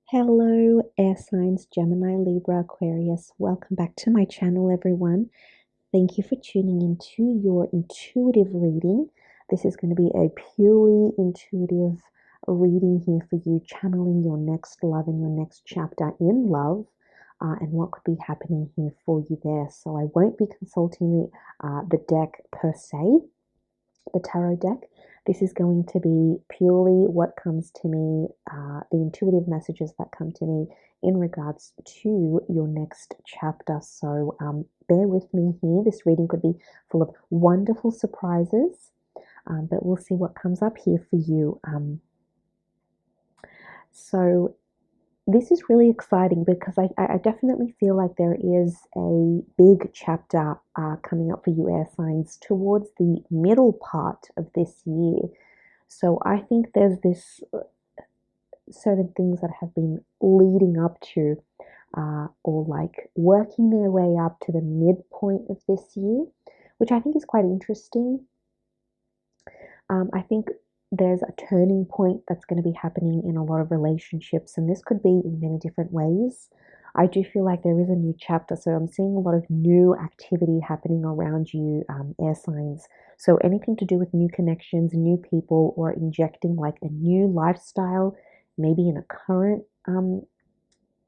Hello, air signs, Gemini, Libra, Aquarius. Welcome back to my channel, everyone. Thank you for tuning into your intuitive reading. This is going to be a purely intuitive reading here for you, channeling your next love and your next chapter in love, and what could be happening here for you there. So I won't be consulting the deck per se, the tarot deck. This is going to be purely what comes to me, the intuitive messages that come to me in regards to your next chapter. So bear with me here. This reading could be full of wonderful surprises, but we'll see what comes up here for you. So this is really exciting because I definitely feel like there is a big chapter coming up for you, air signs, towards the middle part of this year. So I think there's this certain things that have been leading up to or like working their way up to the midpoint of this year, which I think is quite interesting. I think there's a turning point that's going to be happening in a lot of relationships, and this could be in many different ways. I do feel like there is a new chapter, so I'm seeing a lot of new activity happening around you, air signs. So anything to do with new connections, new people, or injecting like a new lifestyle, maybe in a current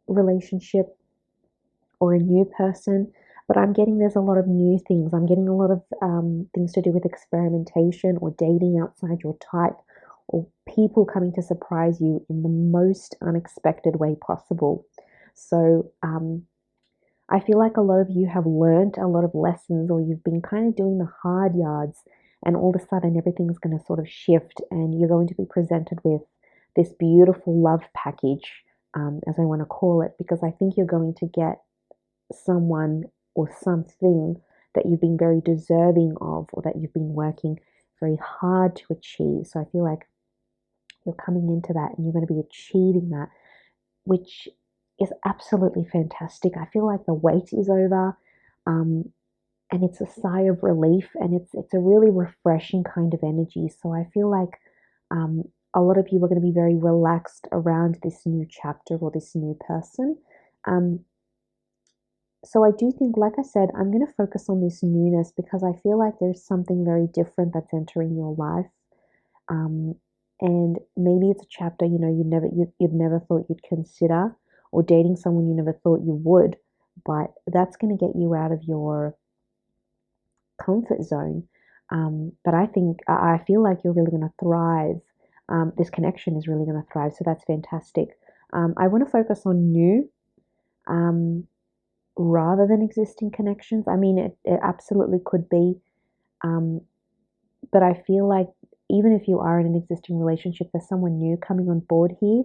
relationship or a new person. But I'm getting there's a lot of new things. I'm getting a lot of things to do with experimentation or dating outside your type, or people coming to surprise you in the most unexpected way possible. So I feel like a lot of you have learned a lot of lessons, or you've been kind of doing the hard yards, and all of a sudden everything's going to sort of shift, and you're going to be presented with this beautiful love package, as I want to call it, because I think you're going to get someone or something that you've been very deserving of, or that you've been working very hard to achieve. So I feel like you're coming into that and you're going to be achieving that, which is absolutely fantastic. I feel like the wait is over, and it's a sigh of relief, and it's a really refreshing kind of energy. So I feel like a lot of you are going to be very relaxed around this new chapter or this new person. So I do think, like I said, I'm going to focus on this newness because I feel like there's something very different that's entering your life. And maybe it's a chapter, you'd never thought you'd consider, or dating someone you never thought you would, but that's going to get you out of your comfort zone. But I feel like you're really going to thrive. This connection is really going to thrive. So that's fantastic. I want to focus on new. Rather than existing connections. I mean, it absolutely could be, but I feel like even if you are in an existing relationship, there's someone new coming on board here,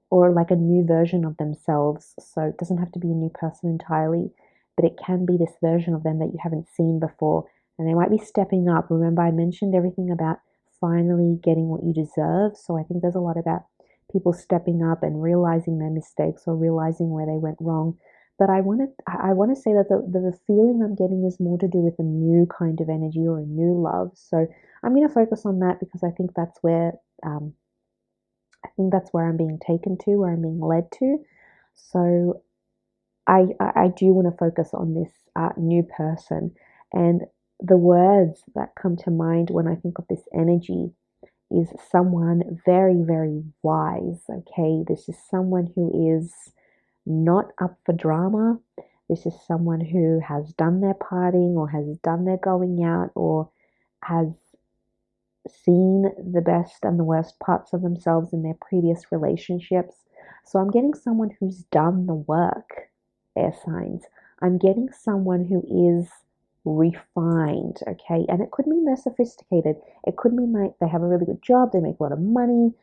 or like a new version of themselves. So it doesn't have to be a new person entirely, but it can be this version of them that you haven't seen before, and they might be stepping up. Remember, I mentioned everything about finally getting what you deserve. So I think there's a lot about people stepping up and realizing their mistakes, or realizing where they went wrong. But I want to say that the feeling I'm getting is more to do with a new kind of energy or a new love. So I'm going to focus on that because I think that's where I'm being taken to, where I'm being led to. So I do want to focus on this new person, and the words that come to mind when I think of this energy is someone very, very wise. Okay, this is someone who is not up for drama. This is someone who has done their partying, or has done their going out, or has seen the best and the worst parts of themselves in their previous relationships. So I'm getting someone who's done the work, air signs. I'm getting someone who is refined, okay? And it could mean they're sophisticated. It could mean they have a really good job, they make a lot of money,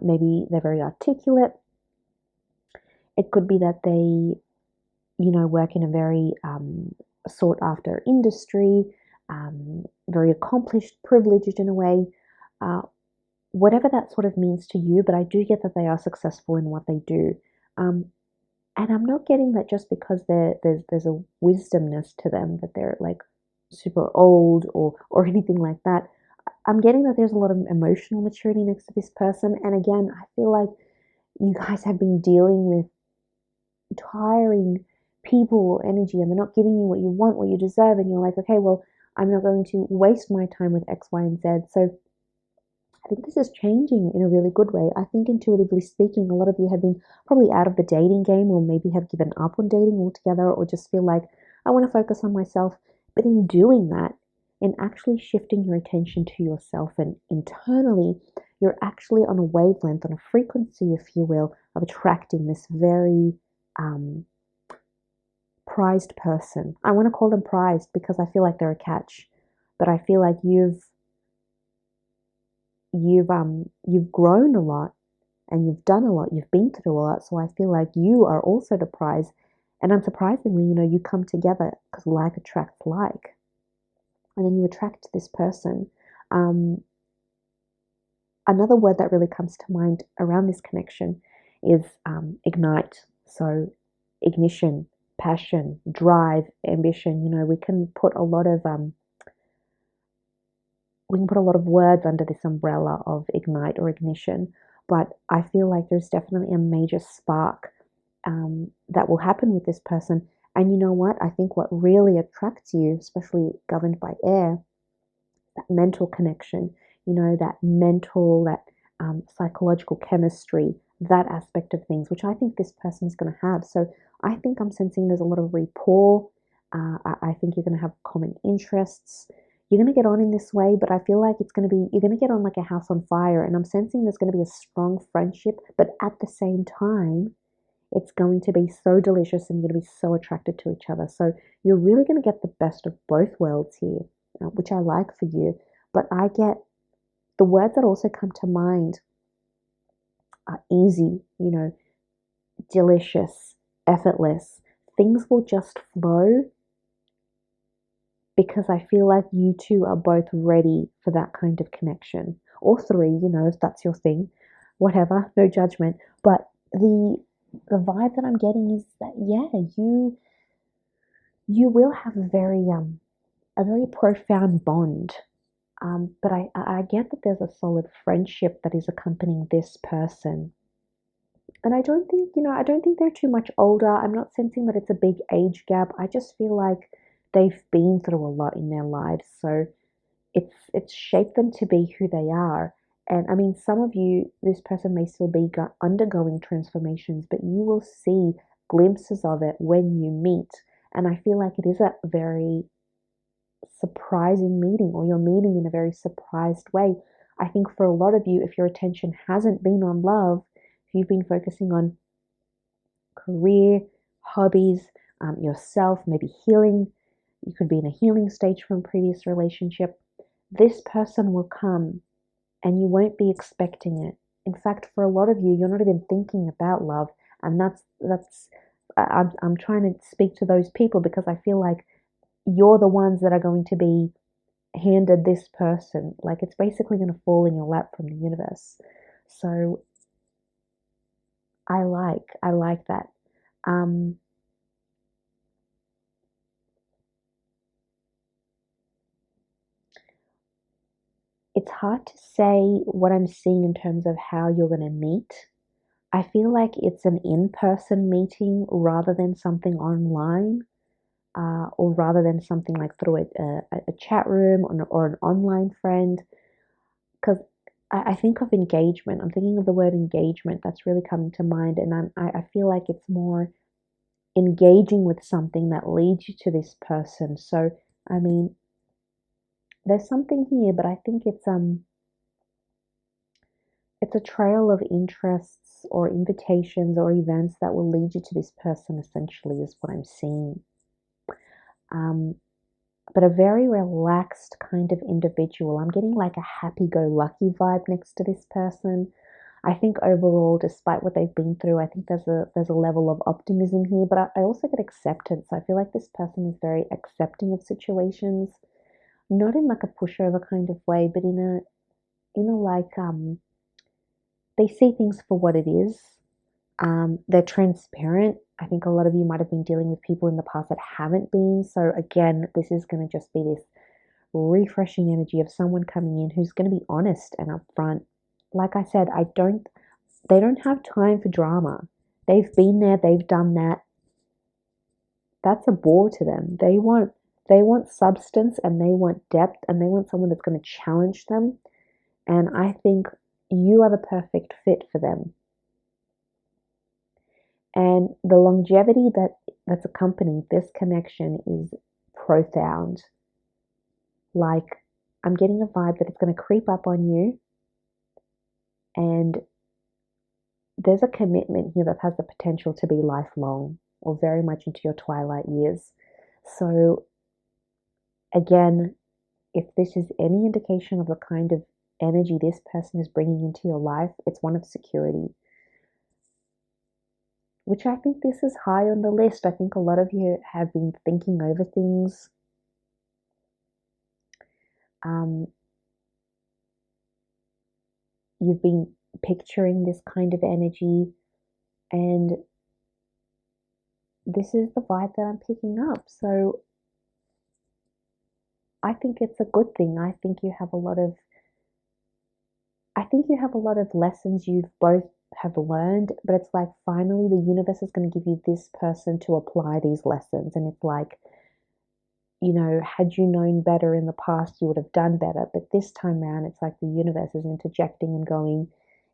maybe they're very articulate. It could be that they, work in a very sought after industry, very accomplished, privileged in a way, whatever that sort of means to you. But I do get that they are successful in what they do. And I'm not getting that just because there's a wisdomness to them, that they're like super old or anything like that. I'm getting that there's a lot of emotional maturity next to this person. And again, I feel like you guys have been dealing with tiring people or energy, and they're not giving you what you want, what you deserve, and you're like, okay, well, I'm not going to waste my time with X, Y, and Z. So I think this is changing in a really good way. I think intuitively speaking, a lot of you have been probably out of the dating game, or maybe have given up on dating altogether, or just feel like I want to focus on myself. But in doing that, in actually shifting your attention to yourself and internally, you're actually on a wavelength, on a frequency, if you will, of attracting this very prized person. I want to call them prized because I feel like they're a catch, but I feel like you've grown a lot and you've done a lot, you've been through a lot. So I feel like you are also the prize. And unsurprisingly, you come together because like attracts like, and then you attract this person. Um, Another word that really comes to mind around this connection is ignite. So ignition, passion, drive, ambition. We can put a lot of words under this umbrella of ignite or ignition, but I feel like there's definitely a major spark that will happen with this person. And you know what? I think what really attracts you, especially governed by air, that mental connection, that mental, that psychological chemistry, that aspect of things, which I think this person is going to have. So I think I'm sensing there's a lot of rapport. I think you're going to have common interests. You're going to get on in this way, but I feel like you're going to get on like a house on fire. And I'm sensing there's going to be a strong friendship, but at the same time, it's going to be so delicious and you're going to be so attracted to each other. So you're really going to get the best of both worlds here, which I like for you. But I get the words that also come to mind are easy, delicious, effortless. Things will just flow because I feel like you two are both ready for that kind of connection. Or three, if that's your thing. Whatever, no judgment. But the vibe that I'm getting is that yeah, you will have a very profound bond. But I get that there's a solid friendship that is accompanying this person. And I don't think they're too much older. I'm not sensing that it's a big age gap. I just feel like they've been through a lot in their lives. So it's shaped them to be who they are. And I mean, some of you, this person may still be undergoing transformations, but you will see glimpses of it when you meet. And I feel like it is a very surprising meeting, or you're meeting in a very surprised way. I think for a lot of you, if your attention hasn't been on love, if you've been focusing on career, hobbies, yourself, maybe healing, you could be in a healing stage from a previous relationship, this person will come and you won't be expecting it. In fact, for a lot of you, you're not even thinking about love. And I'm trying to speak to those people because I feel like you're the ones that are going to be handed this person. Like it's basically going to fall in your lap from the universe. So I like that. Um, it's hard to say what I'm seeing in terms of how you're going to meet. I feel like it's an in-person meeting rather than something online, or rather than something like through a chat room or an online friend. Because I think of engagement. I'm thinking of the word engagement. That's really coming to mind, and I feel like it's more engaging with something that leads you to this person. So I mean, there's something here, but I think it's a trail of interests or invitations or events that will lead you to this person. Essentially, is what I'm seeing. Um, but a very relaxed kind of individual. I'm getting like a happy-go-lucky vibe next to this person. I think overall, despite what they've been through, I think there's a level of optimism here, but I also get acceptance. I feel like this person is very accepting of situations, not in like a pushover kind of way, but in a like they see things for what it is. They're transparent. I think a lot of you might have been dealing with people in the past that haven't been. So again, this is going to just be this refreshing energy of someone coming in who's going to be honest and upfront. Like I said, I don't They don't have time for drama. They've been there, they've done that. That's a bore to them. They want substance, and they want depth, and they want someone that's going to challenge them. And I think you are the perfect fit for them. And the longevity that's accompanying this connection is profound. Like, I'm getting a vibe that it's going to creep up on you, and there's a commitment here that has the potential to be lifelong or very much into your twilight years. So, again, if this is any indication of the kind of energy this person is bringing into your life, it's one of security, which I think this is high on the list. I think a lot of you have been thinking over things. You've been picturing this kind of energy, and this is the vibe that I'm picking up. So I think it's a good thing. I think you have a lot of lessons you've both have learned, but it's like finally the universe is going to give you this person to apply these lessons. And it's like, had you known better in the past, you would have done better. But this time around, it's like the universe is interjecting and going,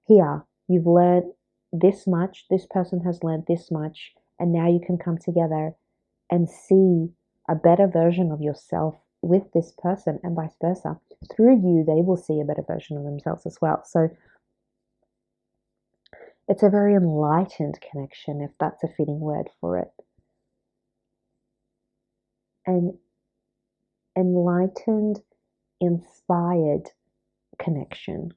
here, you've learned this much, this person has learned this much, and now you can come together and see a better version of yourself with this person, and vice versa. Through you, they will see a better version of themselves as well. So it's a very enlightened connection, if that's a fitting word for it. An enlightened, inspired connection.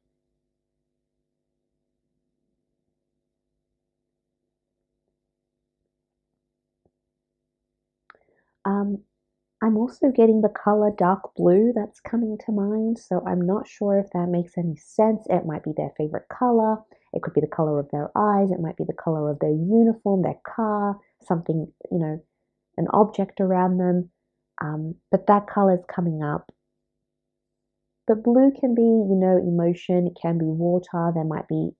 I'm also getting the color dark blue that's coming to mind, so I'm not sure if that makes any sense. It might be their favorite color. It could be the color of their eyes. It might be the color of their uniform, their car, something, an object around them. But that color is coming up. But blue can be, emotion. It can be water. There might be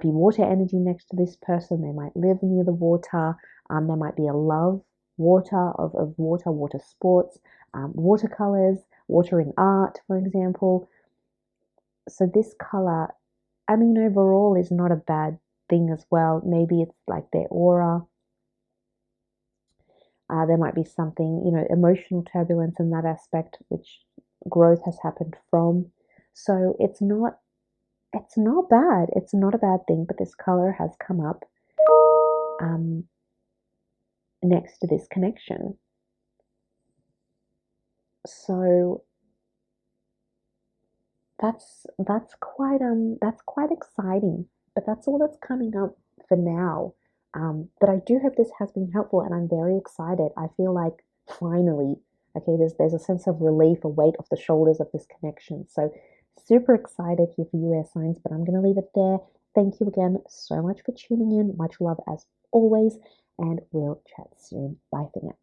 water energy next to this person. They might live near the water. There might be a love of water sports, watercolors, water in art, for example. So this color, overall is not a bad thing as well. Maybe it's like their aura. There might be something, emotional turbulence in that aspect, which growth has happened from. So it's not bad. It's not a bad thing, but this color has come up next to this connection. So that's quite exciting. But that's all that's coming up for now. But I do hope this has been helpful, and I'm very excited. I feel like finally, okay, there's a sense of relief, a weight off the shoulders of this connection. So super excited here for you, air signs, but I'm going to leave it there. Thank you again so much for tuning in. Much love as always, and we'll chat soon. Bye for now.